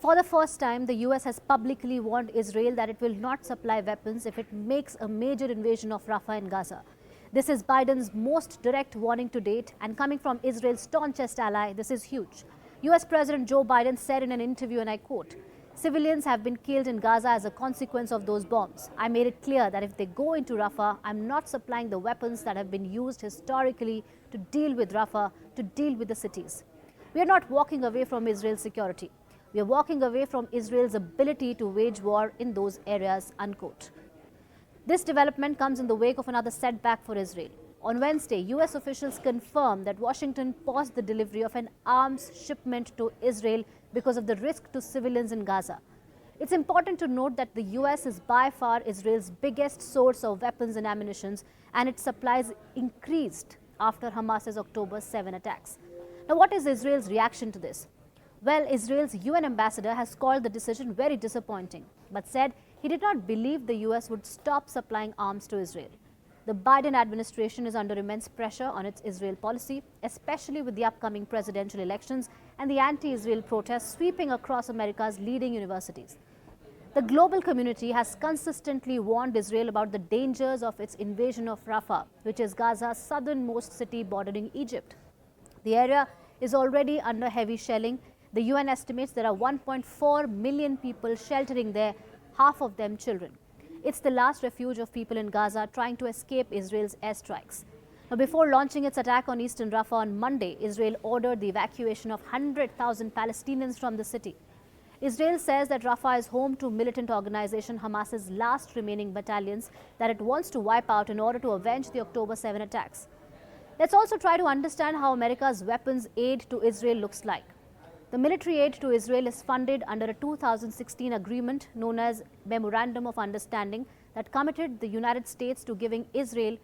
For the first time, the US has publicly warned Israel that it will not supply weapons if it makes a major invasion of Rafah in Gaza. This is Biden's most direct warning to date, and coming from Israel's staunchest ally, this is huge. US President Joe Biden said in an interview, and I quote, "Civilians have been killed in Gaza as a consequence of those bombs. I made it clear that if they go into Rafah, I'm not supplying the weapons that have been used historically to deal with Rafah, to deal with the cities. We are not walking away from Israel's security. We are walking away from Israel's ability to wage war in those areas," unquote. This development comes in the wake of another setback for Israel. On Wednesday, US officials confirmed that Washington paused the delivery of an arms shipment to Israel because of the risk to civilians in Gaza. It's important to note that the US is by far Israel's biggest source of weapons and ammunition, and its supplies increased after Hamas's October 7 attacks. Now, what is Israel's reaction to this? Well, Israel's UN ambassador has called the decision very disappointing, but said he did not believe the US would stop supplying arms to Israel. The Biden administration is under immense pressure on its Israel policy, especially with the upcoming presidential elections and the anti-Israel protests sweeping across America's leading universities. The global community has consistently warned Israel about the dangers of its invasion of Rafah, which is Gaza's southernmost city bordering Egypt. The area is already under heavy shelling. The UN estimates there are 1.4 million people sheltering there, half of them children. It's the last refuge of people in Gaza trying to escape Israel's airstrikes. Now, before launching its attack on eastern Rafah on Monday, Israel ordered the evacuation of 100,000 Palestinians from the city. Israel says that Rafah is home to militant organization Hamas's last remaining battalions that it wants to wipe out in order to avenge the October 7 attacks. Let's also try to understand how America's weapons aid to Israel looks like. The military aid to Israel is funded under a 2016 agreement known as Memorandum of Understanding that committed the United States to giving Israel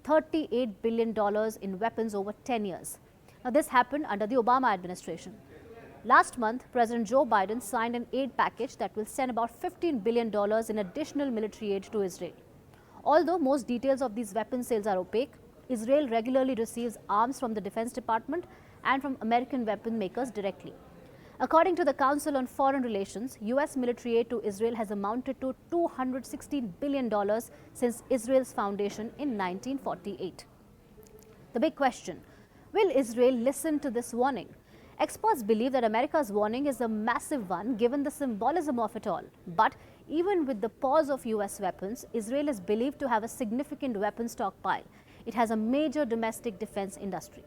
$38 billion in weapons over 10 years. Now, this happened under the Obama administration. Last month, President Joe Biden signed an aid package that will send about $15 billion in additional military aid to Israel. Although most details of these weapon sales are opaque, Israel regularly receives arms from the Defense Department and from American weapon makers directly. According to the Council on Foreign Relations, US military aid to Israel has amounted to $216 billion since Israel's foundation in 1948. The big question, will Israel listen to this warning? Experts believe that America's warning is a massive one given the symbolism of it all. But even with the pause of US weapons, Israel is believed to have a significant weapon stockpile. It has a major domestic defense industry.